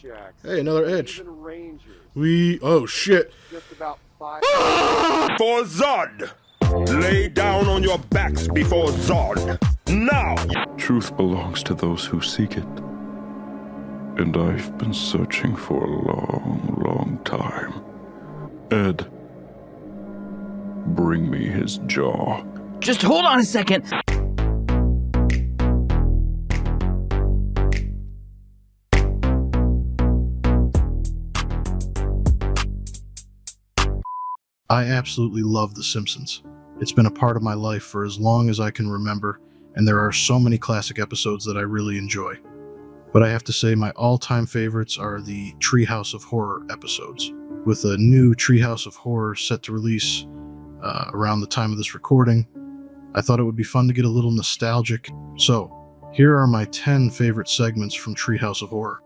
Hey, another itch. Oh shit. For Zod! Lay down on your backs before Zod. Now! Truth belongs to those who seek it. And I've been searching for a long, long time. Ed, bring me his jaw. Just hold on a second. I absolutely love The Simpsons. It's been a part of my life for as long as I can remember, and there are so many classic episodes that I really enjoy. But I have to say my all-time favorites are the Treehouse of Horror episodes. With a new Treehouse of Horror set to release around the time of this recording, I thought it would be fun to get a little nostalgic. So, here are my 10 favorite segments from Treehouse of Horror.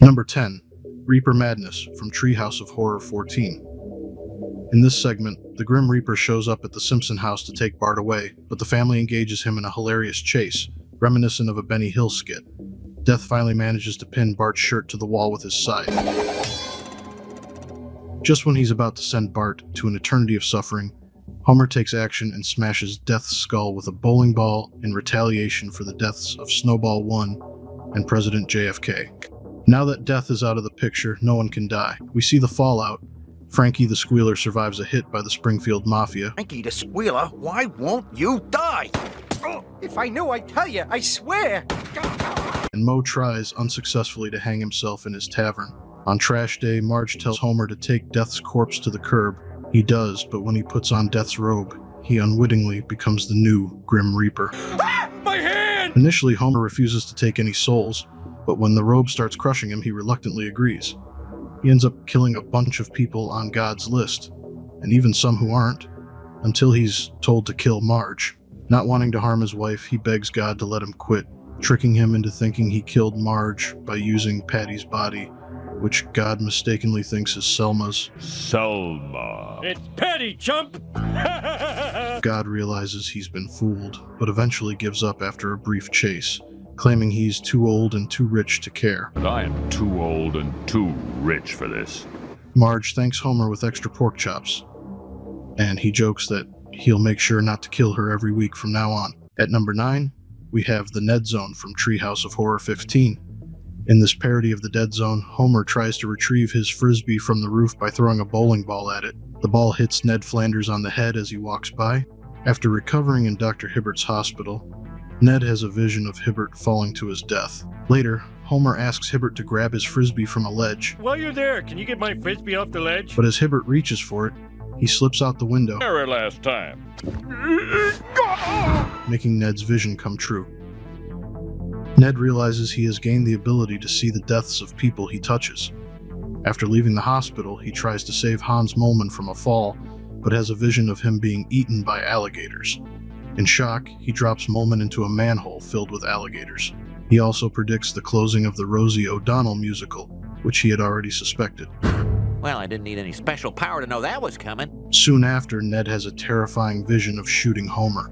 Number 10. Reaper Madness from Treehouse of Horror 14. In this segment, the Grim Reaper shows up at the Simpson house to take Bart away, but the family engages him in a hilarious chase, reminiscent of a Benny Hill skit. Death finally manages to pin Bart's shirt to the wall with his scythe. Just when he's about to send Bart to an eternity of suffering, Homer takes action and smashes Death's skull with a bowling ball in retaliation for the deaths of Snowball 1 and President JFK. Now that Death is out of the picture, no one can die. We see the fallout. Frankie the Squealer survives a hit by the Springfield Mafia. Frankie the Squealer, why won't you die? If I knew, I'd tell you, I swear. And Moe tries unsuccessfully to hang himself in his tavern. On trash day, Marge tells Homer to take Death's corpse to the curb. He does, but when he puts on Death's robe, he unwittingly becomes the new Grim Reaper. Ah, my hand! Initially, Homer refuses to take any souls, but when the robe starts crushing him, he reluctantly agrees. He ends up killing a bunch of people on God's list, and even some who aren't, until he's told to kill Marge. Not wanting to harm his wife, he begs God to let him quit, tricking him into thinking he killed Marge by using Patty's body, which God mistakenly thinks is Selma's. Selma. It's Patty, chump! God realizes he's been fooled, but eventually gives up after a brief chase, claiming he's too old and too rich to care. I am too old and too rich for this. Marge thanks Homer with extra pork chops, and he jokes that he'll make sure not to kill her every week from now on. At number 9, we have the Ned Zone from Treehouse of Horror 15. In this parody of the Dead Zone, Homer tries to retrieve his frisbee from the roof by throwing a bowling ball at it. The ball hits Ned Flanders on the head as he walks by. After recovering in Dr. Hibbert's hospital, Ned has a vision of Hibbert falling to his death. Later, Homer asks Hibbert to grab his frisbee from a ledge. While you're there, can you get my frisbee off the ledge? But as Hibbert reaches for it, he slips out the window, Very last time. making Ned's vision come true. Ned realizes he has gained the ability to see the deaths of people he touches. After leaving the hospital, he tries to save Hans Moleman from a fall, but has a vision of him being eaten by alligators. In shock, he drops Moleman into a manhole filled with alligators. He also predicts the closing of the Rosie O'Donnell musical, which he had already suspected. Well, I didn't need any special power to know that was coming. Soon after, Ned has a terrifying vision of shooting Homer,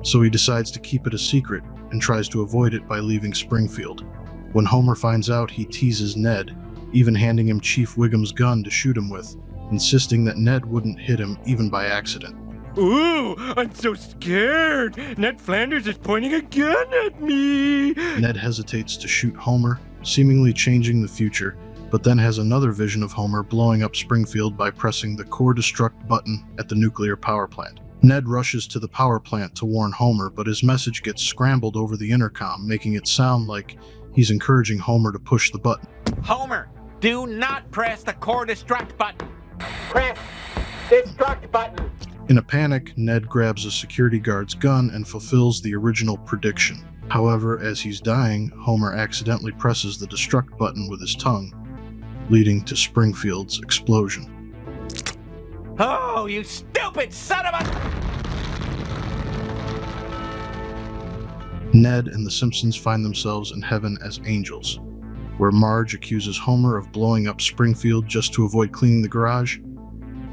so he decides to keep it a secret and tries to avoid it by leaving Springfield. When Homer finds out, he teases Ned, even handing him Chief Wiggum's gun to shoot him with, insisting that Ned wouldn't hit him even by accident. Ooh, I'm so scared! Ned Flanders is pointing a gun at me! Ned hesitates to shoot Homer, seemingly changing the future, but then has another vision of Homer blowing up Springfield by pressing the core destruct button at the nuclear power plant. Ned rushes to the power plant to warn Homer, but his message gets scrambled over the intercom, making it sound like he's encouraging Homer to push the button. Homer, do not press the core destruct button. Press destruct button. In a panic, Ned grabs a security guard's gun and fulfills the original prediction. However, as he's dying, Homer accidentally presses the destruct button with his tongue, leading to Springfield's explosion. Oh, you stupid son of a... Ned and the Simpsons find themselves in heaven as angels, where Marge accuses Homer of blowing up Springfield just to avoid cleaning the garage,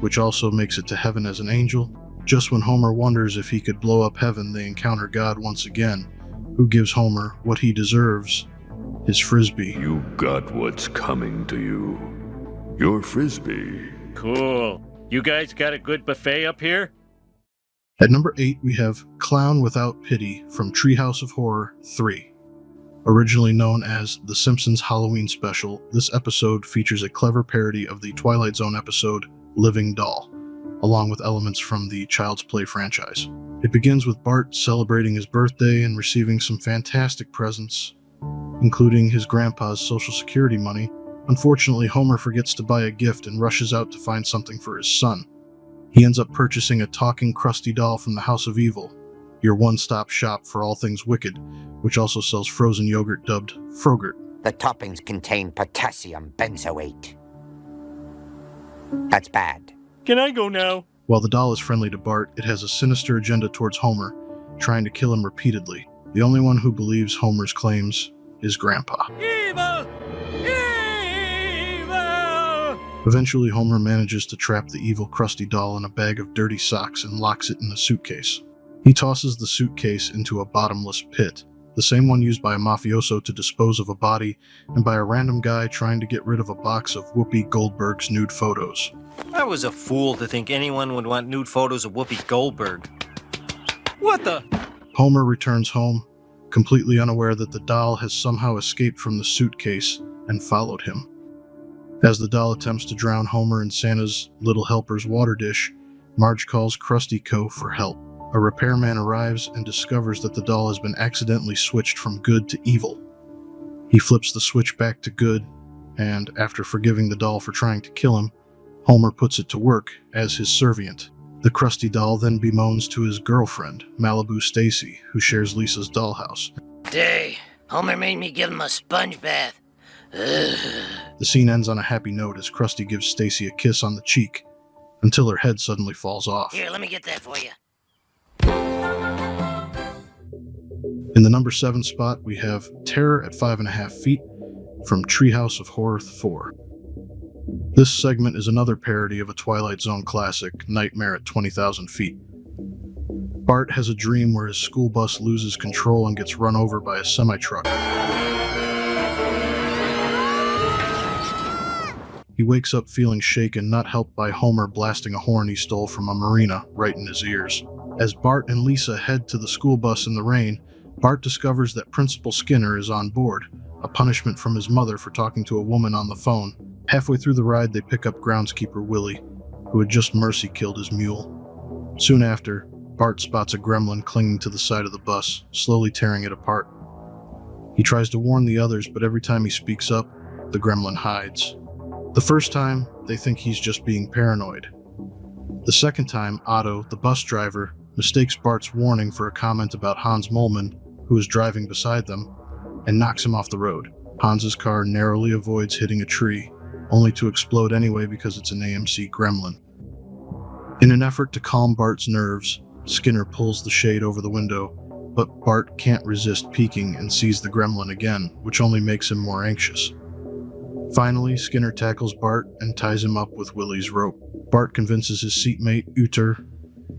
which also makes it to heaven as an angel. Just when Homer wonders if he could blow up heaven, they encounter God once again, who gives Homer what he deserves his frisbee. You got what's coming to you. Your frisbee. Cool. You guys got a good buffet up here? At number 8, we have Clown Without Pity from Treehouse of Horror 3. Originally known as The Simpsons Halloween Special, this episode features a clever parody of the Twilight Zone episode Living Doll, along with elements from the Child's Play franchise. It begins with Bart celebrating his birthday and receiving some fantastic presents, including his grandpa's Social Security money. Unfortunately, Homer forgets to buy a gift and rushes out to find something for his son. He ends up purchasing a talking Krusty doll from the House of Evil, your one-stop shop for all things wicked, which also sells frozen yogurt dubbed Frogurt. The toppings contain potassium benzoate. That's bad. Can I go now? While the doll is friendly to Bart, it has a sinister agenda towards Homer, trying to kill him repeatedly. The only one who believes Homer's claims is Grandpa. Evil! Evil! Eventually, Homer manages to trap the evil Krusty doll in a bag of dirty socks and locks it in a suitcase. He tosses the suitcase into a bottomless pit, the same one used by a mafioso to dispose of a body and by a random guy trying to get rid of a box of Whoopi Goldberg's nude photos. I was a fool to think anyone would want nude photos of Whoopi Goldberg. What the? Homer returns home, completely unaware that the doll has somehow escaped from the suitcase and followed him. As the doll attempts to drown Homer in Santa's Little Helper's water dish, Marge calls Krusty Co. for help. A repairman arrives and discovers that the doll has been accidentally switched from good to evil. He flips the switch back to good, and after forgiving the doll for trying to kill him, Homer puts it to work as his servient. The Krusty doll then bemoans to his girlfriend, Malibu Stacy, who shares Lisa's dollhouse. Day, Homer made me give him a sponge bath. Ugh. The scene ends on a happy note as Krusty gives Stacy a kiss on the cheek, until her head suddenly falls off. Here, let me get that for you. In the number 7 spot, we have Terror at 5.5 feet from Treehouse of Horror 4. This segment is another parody of a Twilight Zone classic, Nightmare at 20,000 feet. Bart has a dream where his school bus loses control and gets run over by a semi-truck. He wakes up feeling shaken, not helped by Homer blasting a horn he stole from a marina right in his ears. As Bart and Lisa head to the school bus in the rain, Bart discovers that Principal Skinner is on board, a punishment from his mother for talking to a woman on the phone. Halfway through the ride, they pick up groundskeeper Willie, who had just mercy killed his mule. Soon after, Bart spots a gremlin clinging to the side of the bus, slowly tearing it apart. He tries to warn the others, but every time he speaks up, the gremlin hides. The first time, they think he's just being paranoid. The second time, Otto, the bus driver, mistakes Bart's warning for a comment about Hans Moleman, who is driving beside them, and knocks him off the road. Hans's car narrowly avoids hitting a tree, only to explode anyway because it's an AMC gremlin. In an effort to calm Bart's nerves, Skinner pulls the shade over the window, but Bart can't resist peeking and sees the gremlin again, which only makes him more anxious. Finally, Skinner tackles Bart and ties him up with Willie's rope. Bart convinces his seatmate, Uter,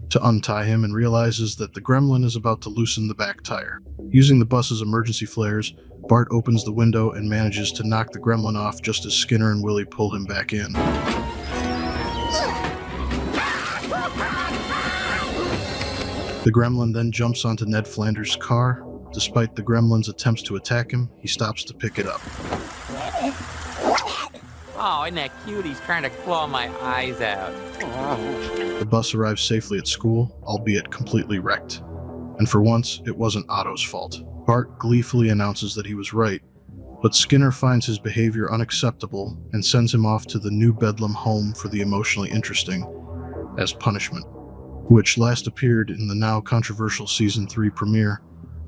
to untie him and realizes that the gremlin is about to loosen the back tire. Using the bus's emergency flares, Bart opens the window and manages to knock the gremlin off just as Skinner and Willie pull him back in. The gremlin then jumps onto Ned Flanders' car. Despite the gremlin's attempts to attack him, he stops to pick it up. Oh, isn't that cute? He's trying to claw my eyes out. The bus arrives safely at school, albeit completely wrecked. And for once, it wasn't Otto's fault. Bart gleefully announces that he was right, but Skinner finds his behavior unacceptable and sends him off to the New Bedlam home for the emotionally interesting as punishment, which last appeared in the now controversial Season 3 premiere,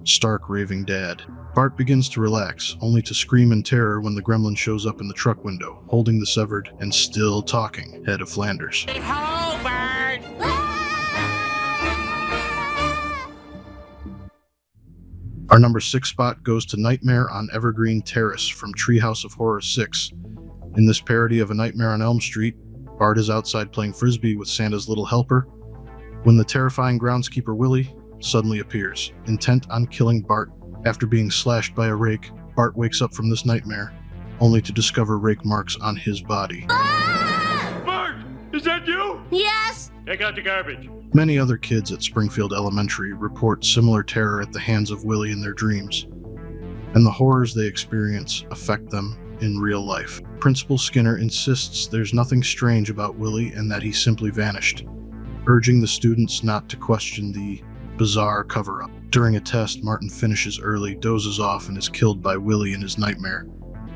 Stark Raving Dad. Bart begins to relax, only to scream in terror when the gremlin shows up in the truck window, holding the severed and still talking head of Flanders. Hello, Bart! Our number 6 spot goes to Nightmare on Evergreen Terrace from Treehouse of Horror 6. In this parody of A Nightmare on Elm Street, Bart is outside playing frisbee with Santa's little helper when the terrifying groundskeeper Willie suddenly appears, intent on killing Bart. After being slashed by a rake, Bart wakes up from this nightmare, only to discover rake marks on his body. Bart, is that you? Yes? Take out the garbage. Many other kids at Springfield Elementary report similar terror at the hands of Willie in their dreams, and the horrors they experience affect them in real life. Principal Skinner insists there's nothing strange about Willie and that he simply vanished, urging the students not to question the bizarre cover-up. During a test, Martin finishes early, dozes off, and is killed by Willie in his nightmare.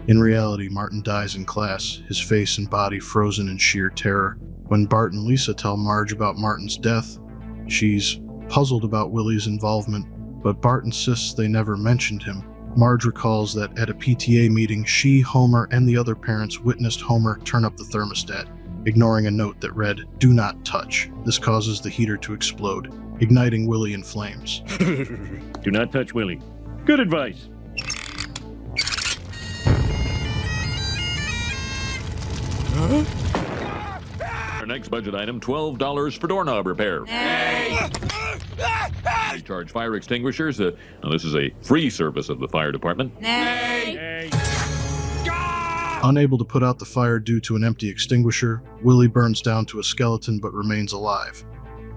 In reality, Martin dies in class, his face and body frozen in sheer terror. When Bart and Lisa tell Marge about Martin's death, she's puzzled about Willie's involvement, but Bart insists they never mentioned him. Marge recalls that at a PTA meeting, she, Homer, and the other parents witnessed Homer turn up the thermostat, ignoring a note that read, "Do not touch." This causes the heater to explode, igniting Willie in flames. Do not touch Willie. Good advice. Our next budget item, $12 for doorknob repair. We charge fire extinguishers. Now this is a free service of the fire department. Unable to put out the fire due to an empty extinguisher, Willie burns down to a skeleton but remains alive.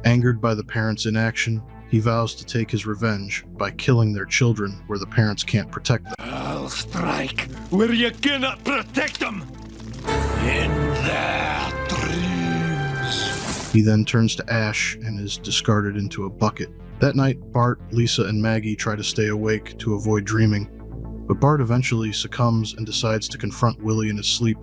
Angered by the parents' inaction, he vows to take his revenge by killing their children where the parents can't protect them. I'll strike where you cannot protect them. In their dreams. He then turns to ash and is discarded into a bucket. That night, Bart, Lisa, and Maggie try to stay awake to avoid dreaming, but Bart eventually succumbs and decides to confront Willie in his sleep.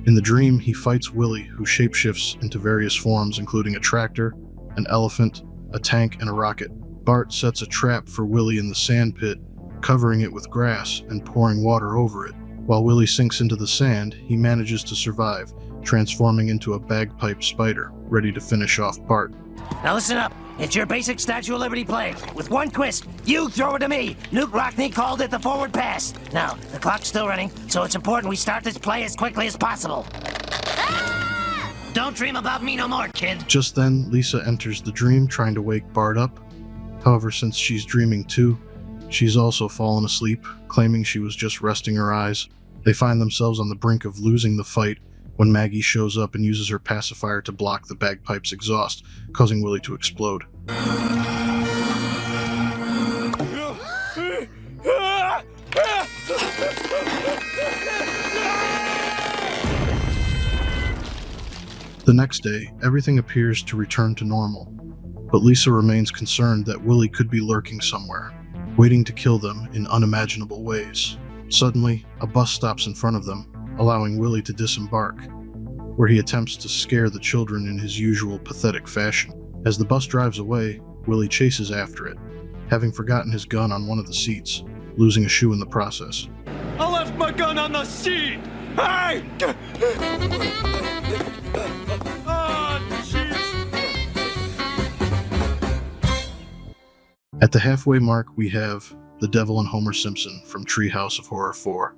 In the dream, he fights Willie, who shapeshifts into various forms, including a tractor, an elephant, a tank, and a rocket. Bart sets a trap for Willie in the sand pit, covering it with grass and pouring water over it. While Willie sinks into the sand, he manages to survive, transforming into a bagpipe spider, ready to finish off Bart. Now listen up. It's your basic Statue of Liberty play. With one twist, you throw it to me. Newt Rockney called it the forward pass. Now, the clock's still running, so it's important we start this play as quickly as possible. Don't dream about me no more, kid. Just then, Lisa enters the dream, trying to wake Bart up. However, since she's dreaming too, she's also fallen asleep, claiming she was just resting her eyes. They find themselves on the brink of losing the fight when Maggie shows up and uses her pacifier to block the bagpipe's exhaust, causing Willie to explode. The next day, everything appears to return to normal, but Lisa remains concerned that Willie could be lurking somewhere, waiting to kill them in unimaginable ways. Suddenly, a bus stops in front of them, allowing Willie to disembark, where he attempts to scare the children in his usual pathetic fashion. As the bus drives away, Willie chases after it, having forgotten his gun on one of the seats, losing a shoe in the process. I left my gun on the seat! Hey! At the halfway mark, we have the Devil and Homer Simpson from Treehouse of Horror 4.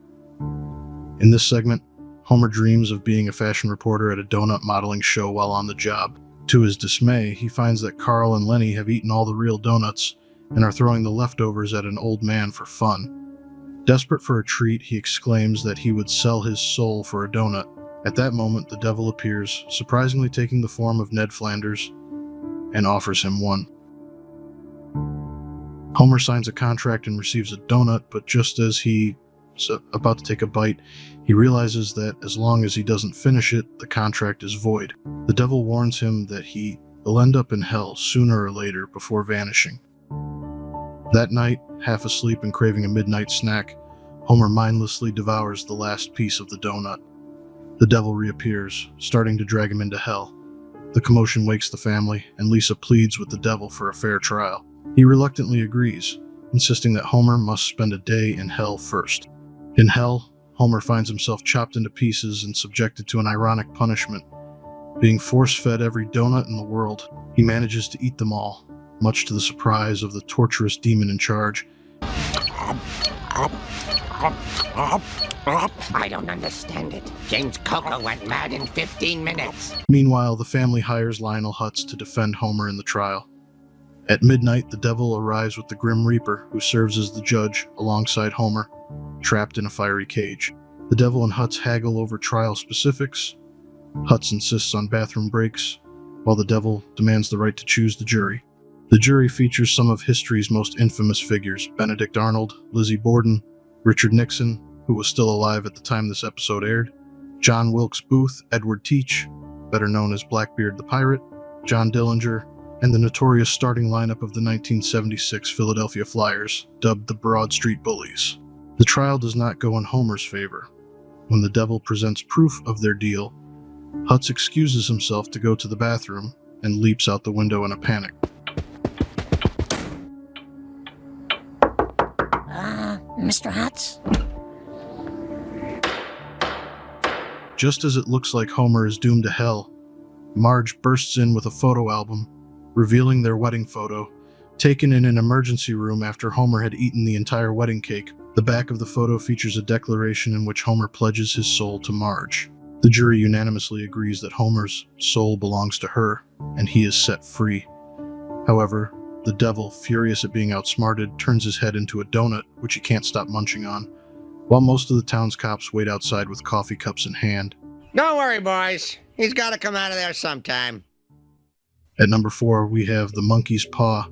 In this segment, Homer dreams of being a fashion reporter at a donut modeling show while on the job. To his dismay, he finds that Carl and Lenny have eaten all the real donuts and are throwing the leftovers at an old man for fun. Desperate for a treat, he exclaims that he would sell his soul for a donut. At that moment, the devil appears, surprisingly taking the form of Ned Flanders, and offers him one. Homer signs a contract and receives a donut, but just as he's about to take a bite, he realizes that as long as he doesn't finish it, the contract is void. The devil warns him that he will end up in hell sooner or later before vanishing. That night, half asleep and craving a midnight snack, Homer mindlessly devours the last piece of the donut. The devil reappears, starting to drag him into hell. The commotion wakes the family, and Lisa pleads with the devil for a fair trial. He reluctantly agrees, insisting that Homer must spend a day in hell first. In hell, Homer finds himself chopped into pieces and subjected to an ironic punishment. Being force-fed every donut in the world, he manages to eat them all, much to the surprise of the torturous demon in charge. I don't understand it. James Coco went mad in 15 minutes. Meanwhile, the family hires Lionel Hutz to defend Homer in the trial. At midnight, the devil arrives with the Grim Reaper, who serves as the judge alongside Homer, trapped in a fiery cage. The devil and Hutz haggle over trial specifics. Hutz insists on bathroom breaks, while the devil demands the right to choose the jury. The jury features some of history's most infamous figures: Benedict Arnold, Lizzie Borden, Richard Nixon, who was still alive at the time this episode aired, John Wilkes Booth, Edward Teach, better known as Blackbeard the Pirate, John Dillinger, and the notorious starting lineup of the 1976 Philadelphia Flyers, dubbed the Broad Street Bullies. The trial does not go in Homer's favor. When the devil presents proof of their deal, Hutz excuses himself to go to the bathroom and leaps out the window in a panic. Mr. Hutz? Just as it looks like Homer is doomed to hell, Marge bursts in with a photo album, revealing their wedding photo, taken in an emergency room after Homer had eaten the entire wedding cake. The back of the photo features a declaration in which Homer pledges his soul to Marge. The jury unanimously agrees that Homer's soul belongs to her, and he is set free. However, the devil, furious at being outsmarted, turns his head into a donut, which he can't stop munching on, while most of the town's cops wait outside with coffee cups in hand. Don't worry, boys. He's got to come out of there sometime. At number 4, we have the Monkey's Paw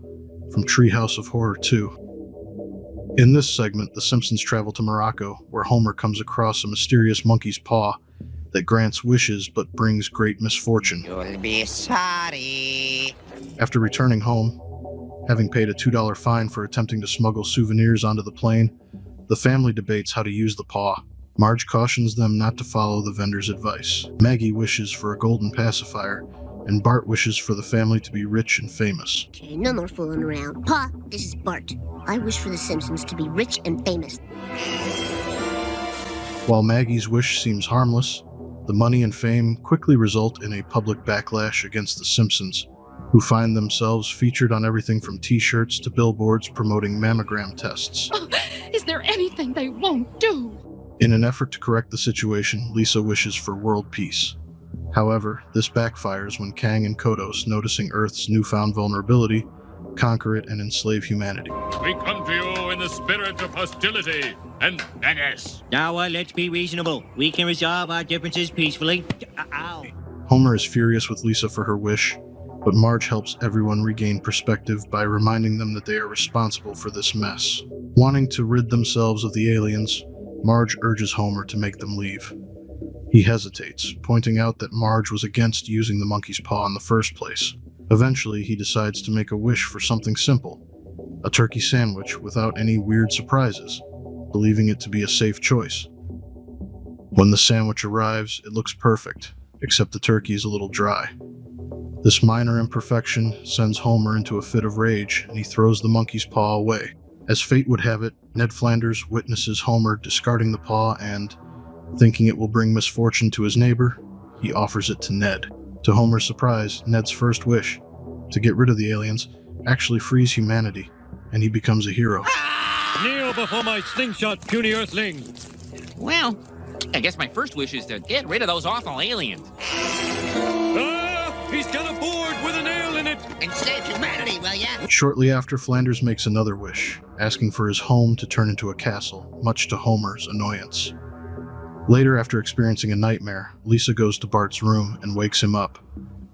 from Treehouse of Horror 2. In this segment, the Simpsons travel to Morocco, where Homer comes across a mysterious monkey's paw that grants wishes but brings great misfortune. You'll be sorry. After returning home, having paid a $2 fine for attempting to smuggle souvenirs onto the plane, the family debates how to use the paw. Marge cautions them not to follow the vendor's advice. Maggie wishes for a golden pacifier, and Bart wishes for the family to be rich and famous. Okay, no more fooling around. Pa, this is Bart. I wish for the Simpsons to be rich and famous. While Maggie's wish seems harmless, the money and fame quickly result in a public backlash against the Simpsons, who find themselves featured on everything from t-shirts to billboards promoting mammogram tests. Oh, is there anything they won't do? In an effort to correct the situation, Lisa wishes for world peace. However, this backfires when Kang and Kodos, noticing Earth's newfound vulnerability, conquer it and enslave humanity. We come to you in the spirit of hostility and menace. Now, let's be reasonable. We can resolve our differences peacefully. Ow. Homer is furious with Lisa for her wish, but Marge helps everyone regain perspective by reminding them that they are responsible for this mess. Wanting to rid themselves of the aliens, Marge urges Homer to make them leave. He hesitates, pointing out that Marge was against using the monkey's paw in the first place. Eventually, he decides to make a wish for something simple: a turkey sandwich without any weird surprises, believing it to be a safe choice. When the sandwich arrives, it looks perfect, except the turkey is a little dry. This minor imperfection sends Homer into a fit of rage, and he throws the monkey's paw away. As fate would have it, Ned Flanders witnesses Homer discarding the paw and, thinking it will bring misfortune to his neighbor, he offers it to Ned. To Homer's surprise, Ned's first wish, to get rid of the aliens, actually frees humanity, and he becomes a hero. Kneel before my slingshot, puny earthling. Well, I guess my first wish is to get rid of those awful aliens. He's got a board with a nail in it. And save humanity, will ya? Shortly after, Flanders makes another wish, asking for his home to turn into a castle, much to Homer's annoyance. Later, after experiencing a nightmare, Lisa goes to Bart's room and wakes him up,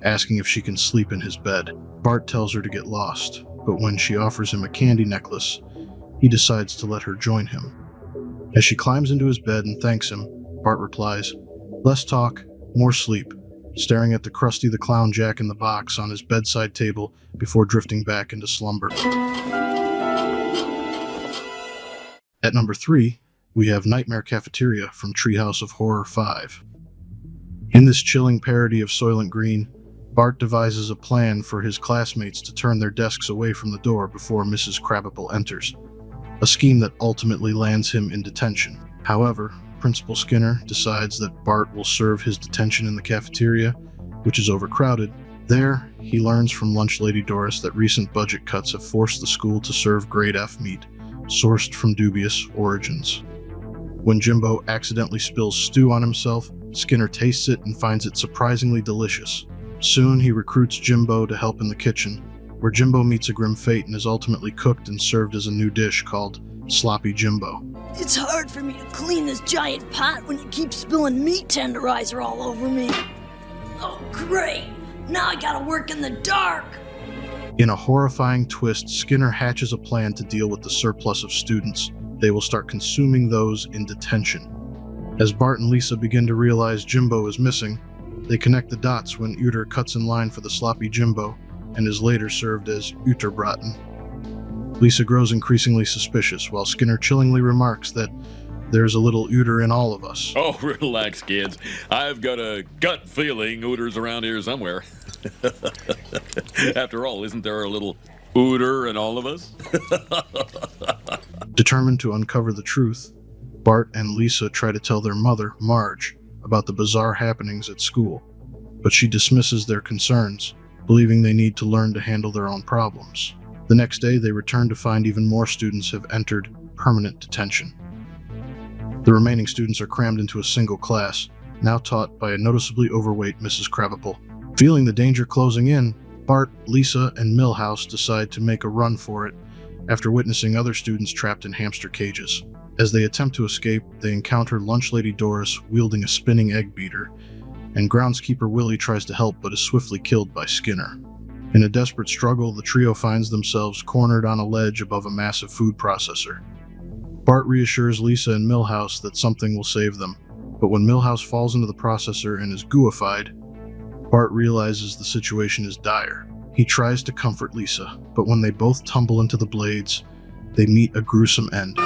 asking if she can sleep in his bed. Bart tells her to get lost, but when she offers him a candy necklace, he decides to let her join him. As she climbs into his bed and thanks him, Bart replies, "Less talk, more sleep," staring at the Krusty the Clown Jack in the Box on his bedside table before drifting back into slumber. At number 3, we have Nightmare Cafeteria from Treehouse of Horror 5. In this chilling parody of Soylent Green, Bart devises a plan for his classmates to turn their desks away from the door before Mrs. Krabappel enters, a scheme that ultimately lands him in detention. However, Principal Skinner decides that Bart will serve his detention in the cafeteria, which is overcrowded. There, he learns from Lunch Lady Doris that recent budget cuts have forced the school to serve grade F meat, sourced from dubious origins. When Jimbo accidentally spills stew on himself, Skinner tastes it and finds it surprisingly delicious. Soon he recruits Jimbo to help in the kitchen, where Jimbo meets a grim fate and is ultimately cooked and served as a new dish called Sloppy Jimbo. It's hard for me to clean this giant pot when you keep spilling meat tenderizer all over me. Oh, great. Now I gotta work in the dark. In a horrifying twist, Skinner hatches a plan to deal with the surplus of students. They will start consuming those in detention. As Bart and Lisa begin to realize Jimbo is missing, they connect the dots when Uter cuts in line for the sloppy Jimbo and is later served as Uterbraten. Lisa grows increasingly suspicious, while Skinner chillingly remarks that there's a little Uter in all of us. Oh, relax, kids. I've got a gut feeling Uter's around here somewhere. After all, isn't there a little Uter in all of us? Determined to uncover the truth, Bart and Lisa try to tell their mother, Marge, about the bizarre happenings at school, but she dismisses their concerns, believing they need to learn to handle their own problems. The next day, they return to find even more students have entered permanent detention. The remaining students are crammed into a single class, now taught by a noticeably overweight Mrs. Krabappel. Feeling the danger closing in, Bart, Lisa, and Milhouse decide to make a run for it after witnessing other students trapped in hamster cages. As they attempt to escape, they encounter Lunch Lady Doris wielding a spinning egg beater, and groundskeeper Willie tries to help but is swiftly killed by Skinner. In a desperate struggle, the trio finds themselves cornered on a ledge above a massive food processor. Bart reassures Lisa and Milhouse that something will save them, but when Milhouse falls into the processor and is gooified, Bart realizes the situation is dire. He tries to comfort Lisa, but when they both tumble into the blades, they meet a gruesome end.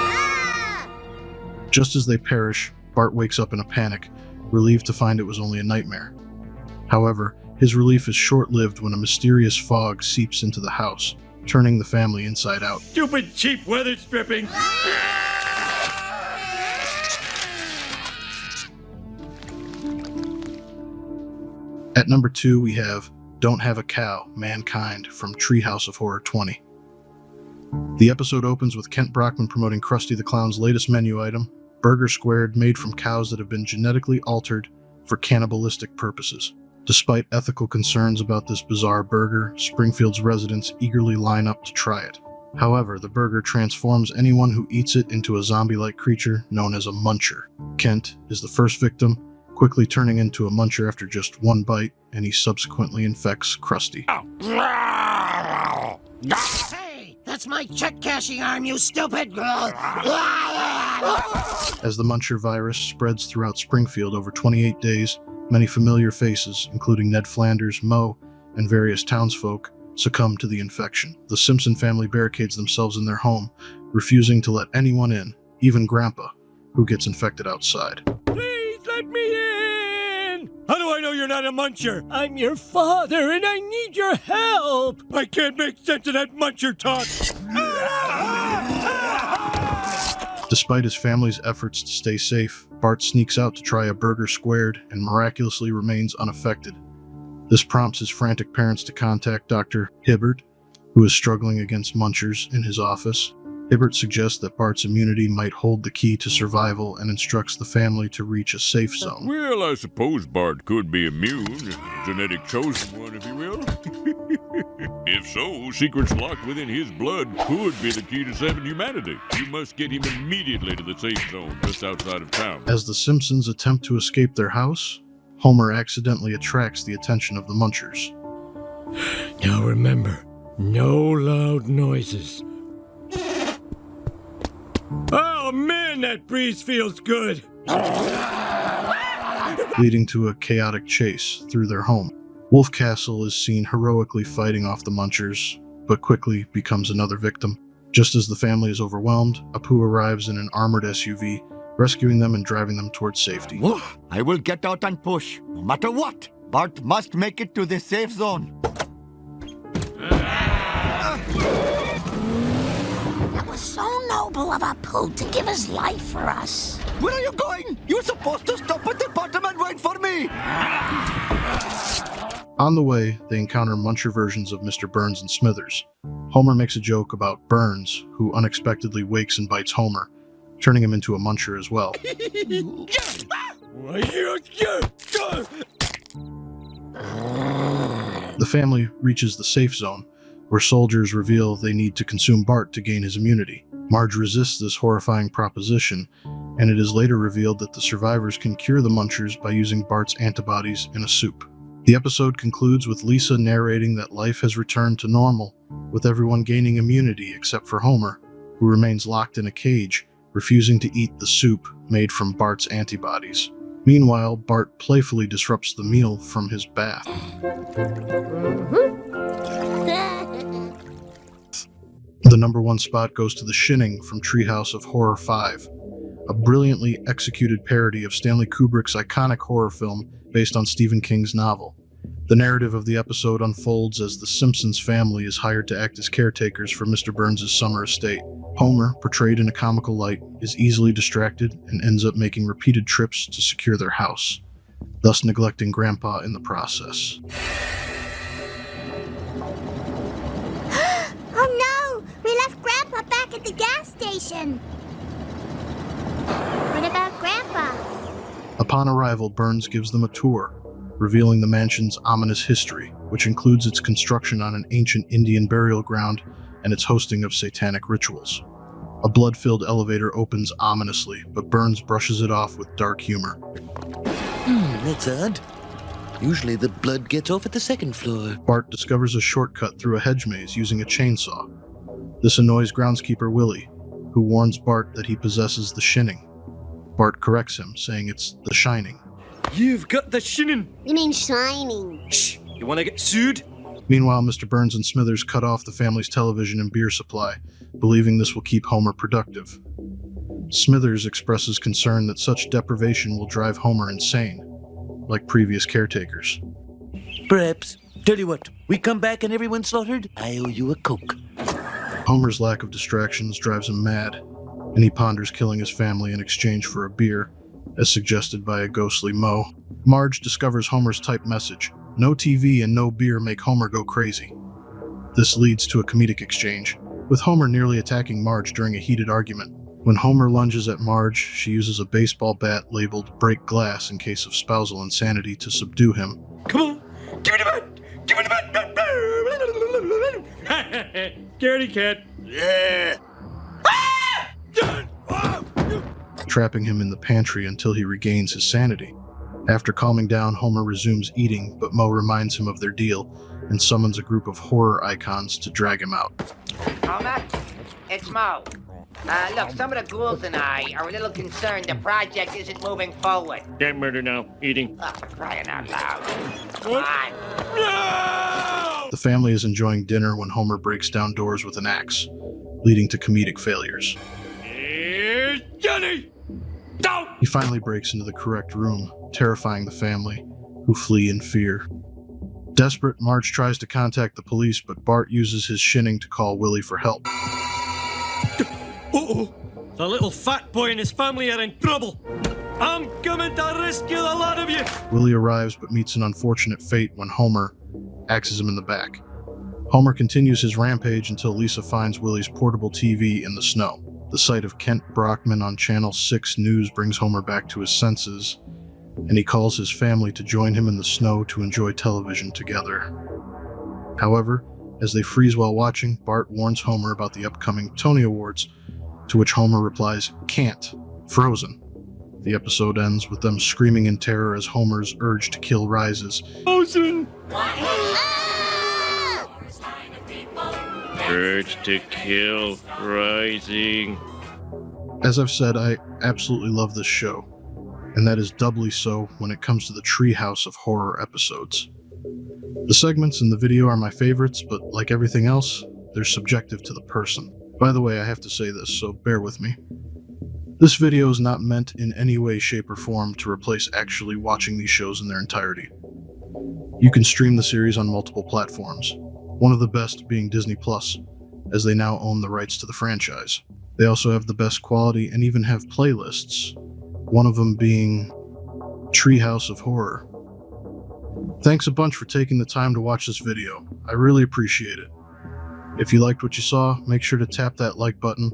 Just as they perish, Bart wakes up in a panic, relieved to find it was only a nightmare. However, his relief is short-lived when a mysterious fog seeps into the house, turning the family inside out. Stupid cheap weather stripping! At number 2, we have Don't Have a Cow, Mankind from Treehouse of Horror 20. The episode opens with Kent Brockman promoting Krusty the Clown's latest menu item, Burger Squared, made from cows that have been genetically altered for cannibalistic purposes. Despite ethical concerns about this bizarre burger, Springfield's residents eagerly line up to try it. However, the burger transforms anyone who eats it into a zombie-like creature known as a muncher. Kent is the first victim, quickly turning into a muncher after just one bite, and he subsequently infects Krusty. Hey, that's my check-cashing arm, you stupid! As the muncher virus spreads throughout Springfield over 28 days, many familiar faces, including Ned Flanders, Moe, and various townsfolk, succumb to the infection. The Simpson family barricades themselves in their home, refusing to let anyone in, even Grandpa, who gets infected outside. Please let me in! How do I know you're not a muncher? I'm your father and I need your help! I can't make sense of that muncher talk! Despite his family's efforts to stay safe, Bart sneaks out to try a burger squared and miraculously remains unaffected. This prompts his frantic parents to contact Dr. Hibbert, who is struggling against munchers in his office. Hibbert suggests that Bart's immunity might hold the key to survival and instructs the family to reach a safe zone. Well, I suppose Bart could be immune. Genetic chosen one, if you will. If so, secrets locked within his blood could be the key to saving humanity. You must get him immediately to the safe zone just outside of town. As the Simpsons attempt to escape their house, Homer accidentally attracts the attention of the munchers. Now remember, no loud noises. Oh man, that breeze feels good! Leading to a chaotic chase through their home. Wolf Castle is seen heroically fighting off the munchers, but quickly becomes another victim. Just as the family is overwhelmed, Apu arrives in an armored SUV, rescuing them and driving them towards safety. Wolf, I will get out and push, no matter what. Bart must make it to the safe zone. That was so noble of Apu to give his life for us. Where are you going? You're supposed to stop at the bottom and wait for me. On the way, they encounter muncher versions of Mr. Burns and Smithers. Homer makes a joke about Burns, who unexpectedly wakes and bites Homer, turning him into a muncher as well. The family reaches the safe zone, where soldiers reveal they need to consume Bart to gain his immunity. Marge resists this horrifying proposition, and it is later revealed that the survivors can cure the Munchers by using Bart's antibodies in a soup. The episode concludes with Lisa narrating that life has returned to normal, with everyone gaining immunity except for Homer, who remains locked in a cage, refusing to eat the soup made from Bart's antibodies. Meanwhile, Bart playfully disrupts the meal from his bath. The #1 spot goes to the Shinning from Treehouse of Horror 5, a brilliantly executed parody of Stanley Kubrick's iconic horror film based on Stephen King's novel. The narrative of the episode unfolds as the Simpsons family is hired to act as caretakers for Mr. Burns' summer estate. Homer, portrayed in a comical light, is easily distracted and ends up making repeated trips to secure their house, thus neglecting Grandpa in the process. Oh no! We left Grandpa back at the gas station! What about Grandpa? Upon arrival, Burns gives them a tour, revealing the mansion's ominous history, which includes its construction on an ancient Indian burial ground and its hosting of satanic rituals. A blood-filled elevator opens ominously, but Burns brushes it off with dark humor. That's odd. Usually the blood gets off at the second floor. Bart discovers a shortcut through a hedge maze using a chainsaw. This annoys groundskeeper Willie, who warns Bart that he possesses the Shinning. Bart corrects him, saying it's the Shining. You've got the Shinning! You mean shining. Shh! You wanna get sued? Meanwhile, Mr. Burns and Smithers cut off the family's television and beer supply, believing this will keep Homer productive. Smithers expresses concern that such deprivation will drive Homer insane, like previous caretakers. Perhaps. Tell you what, we come back and everyone's slaughtered, I owe you a Coke. Homer's lack of distractions drives him mad, and he ponders killing his family in exchange for a beer, as suggested by a ghostly Moe. Marge discovers Homer's typed message. No TV and no beer make Homer go crazy. This leads to a comedic exchange, with Homer nearly attacking Marge during a heated argument. When Homer lunges at Marge, she uses a baseball bat labeled "break glass" in case of spousal insanity to subdue him. Come on! Give me the bat! Give me the bat! Scaredy cat! Yeah! Trapping him in the pantry until he regains his sanity. After calming down, Homer resumes eating, but Moe reminds him of their deal and summons a group of horror icons to drag him out. Homer, it's Moe. Look, some of the ghouls and I are a little concerned the project isn't moving forward. Can't murder now. Eating. Oh, for crying out loud. Come on. No! The family is enjoying dinner when Homer breaks down doors with an axe, leading to comedic failures. Here's Johnny! Don't! He finally breaks into the correct room, terrifying the family, who flee in fear. Desperate, Marge tries to contact the police, but Bart uses his Shinning to call Willie for help. Uh-oh! The little fat boy and his family are in trouble! I'm coming to rescue the lot of you! Willie arrives but meets an unfortunate fate when Homer axes him in the back. Homer continues his rampage until Lisa finds Willie's portable TV in the snow. The sight of Kent Brockman on Channel 6 News brings Homer back to his senses, and he calls his family to join him in the snow to enjoy television together. However, as they freeze while watching, Bart warns Homer about the upcoming Tony Awards, to which Homer replies, "Can't. Frozen." The episode ends with them screaming in terror as Homer's urge to kill rises. Frozen! Urge to kill rising. As I've said, I absolutely love this show, and that is doubly so when it comes to the Treehouse of Horror episodes. The segments in the video are my favorites, but like everything else, they're subjective to the person. By the way, I have to say this, so bear with me. This video is not meant in any way, shape, or form to replace actually watching these shows in their entirety. You can stream the series on multiple platforms, one of the best being Disney+, as they now own the rights to the franchise. They also have the best quality and even have playlists, one of them being Treehouse of Horror. Thanks a bunch for taking the time to watch this video. I really appreciate it. If you liked what you saw, make sure to tap that like button,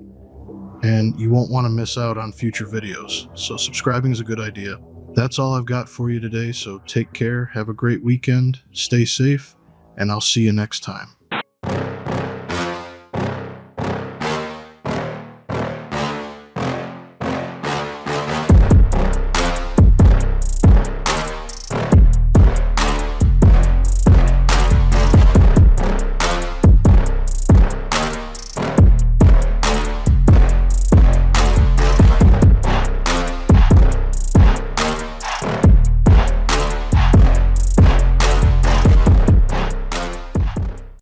and you won't want to miss out on future videos, so subscribing is a good idea. That's all I've got for you today, so take care, have a great weekend, stay safe, and I'll see you next time.